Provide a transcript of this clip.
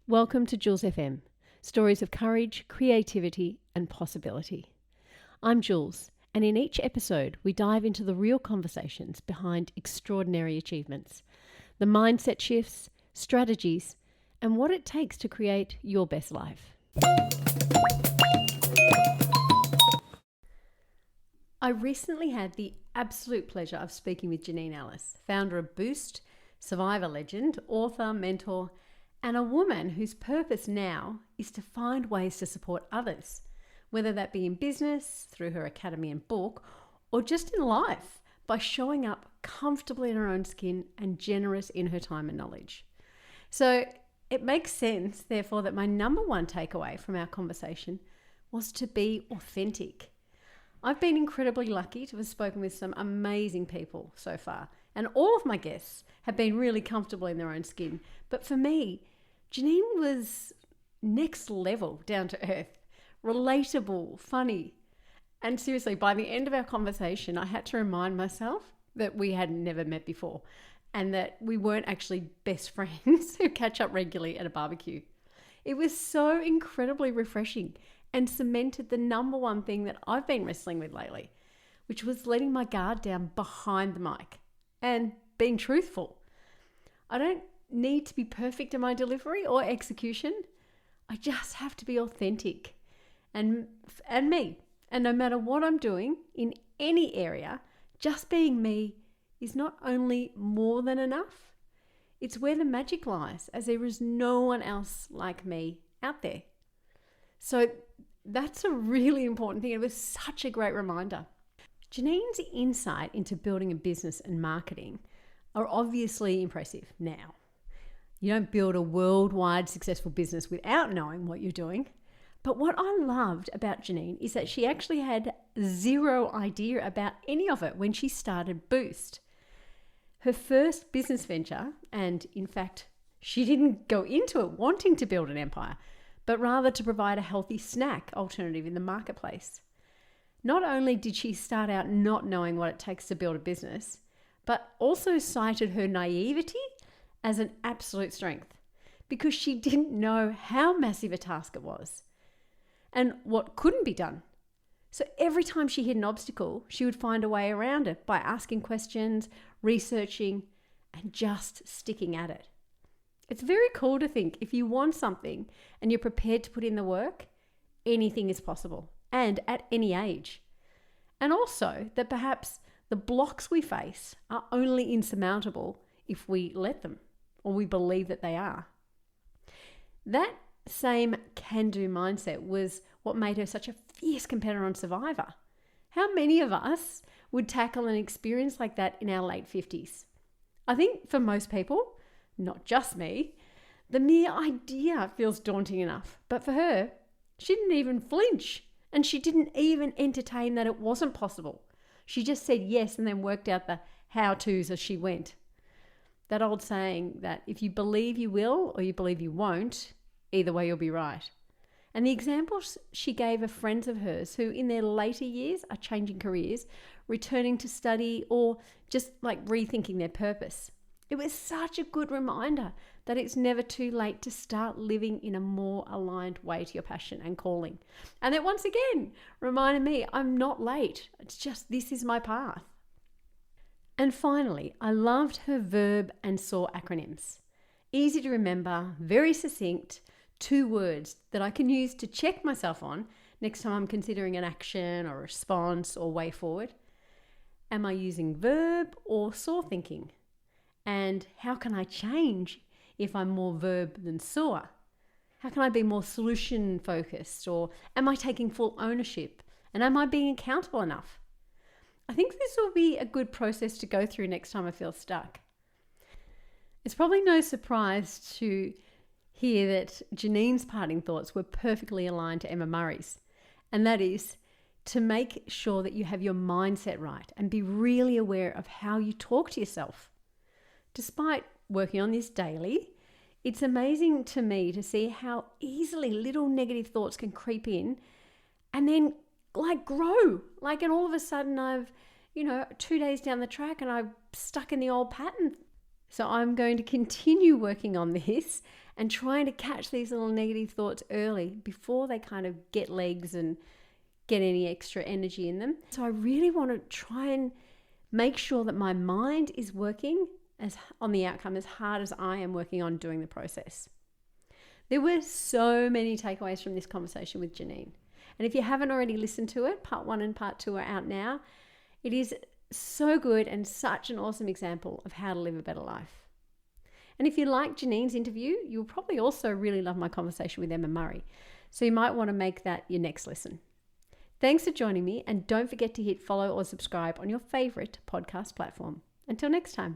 Welcome to Jules FM, stories of courage, creativity, and possibility. I'm Jules, and in each episode, we dive into the real conversations behind extraordinary achievements, the mindset shifts, strategies, and what it takes to create your best life. I recently had the absolute pleasure of speaking with Janine Allis, founder of Boost, survivor legend, author, mentor, and a woman whose purpose now is to find ways to support others, whether that be in business, through her academy and book, or just in life by showing up comfortably in her own skin and generous in her time and knowledge. So it makes sense, therefore, that my number one takeaway from our conversation was to be authentic. I've been incredibly lucky to have spoken with some amazing people so far, and all of my guests have been really comfortable in their own skin. But for me, Janine was next level, down to earth, relatable, funny. And seriously, by the end of our conversation, I had to remind myself that we had never met before and that we weren't actually best friends who catch up regularly at a barbecue. It was so incredibly refreshing and cemented the number one thing that I've been wrestling with lately, which was letting my guard down behind the mic and being truthful. I don't need to be perfect in my delivery or execution. I just have to be authentic and me. And no matter what I'm doing in any area, just being me is not only more than enough, it's where the magic lies, as there is no one else like me out there. So that's a really important thing. It was such a great reminder. Janine's insight into building a business and marketing are obviously impressive now. You don't build a worldwide successful business without knowing what you're doing. But what I loved about Janine is that she actually had zero idea about any of it when she started Boost. Her first business venture, and in fact, she didn't go into it wanting to build an empire, but rather to provide a healthy snack alternative in the marketplace. Not only did she start out not knowing what it takes to build a business, but also cited her naivety as an absolute strength because she didn't know how massive a task it was and what couldn't be done. So every time she hit an obstacle, she would find a way around it by asking questions, researching, and just sticking at it. It's very cool to think if you want something and you're prepared to put in the work, anything is possible and at any age. And also that perhaps the blocks we face are only insurmountable if we let them or we believe that they are. That same can-do mindset was what made her such a fierce competitor on Survivor. How many of us would tackle an experience like that in our late 50s? I think for most people, not just me, the mere idea feels daunting enough. But for her, she didn't even flinch and she didn't even entertain that it wasn't possible. She just said yes and then worked out the how-tos as she went. That old saying that if you believe you will or you believe you won't, either way you'll be right. And the examples she gave are friends of hers who in their later years are changing careers, returning to study, or just like rethinking their purpose. It was such a good reminder that it's never too late to start living in a more aligned way to your passion and calling. And it once again reminded me I'm not late. It's just this is my path. And finally, I loved her VERB and SOAR acronyms. Easy to remember, very succinct, 2 words that I can use to check myself on next time I'm considering an action or a response or way forward. Am I using VERB or SOAR thinking? And how can I change if I'm more VERB than SOAR? How can I be more solution focused? Or am I taking full ownership? And am I being accountable enough? I think this will be a good process to go through next time I feel stuck. It's probably no surprise to hear that Janine's parting thoughts were perfectly aligned to Emma Murray's. And that is to make sure that you have your mindset right and be really aware of how you talk to yourself. Despite working on this daily, it's amazing to me to see how easily little negative thoughts can creep in and then grow. And all of a sudden I've, 2 days down the track and I'm stuck in the old pattern. So I'm going to continue working on this and trying to catch these little negative thoughts early before they kind of get legs and get any extra energy in them. So I really want to try and make sure that my mind is working on the outcome as hard as I am working on doing the process. There were so many takeaways from this conversation with Janine. And if you haven't already listened to it, part 1 and part 2 are out now. It is so good and such an awesome example of how to live a better life. And if you like Janine's interview, you'll probably also really love my conversation with Emma Murray. So you might want to make that your next listen. Thanks for joining me, and don't forget to hit follow or subscribe on your favorite podcast platform. Until next time.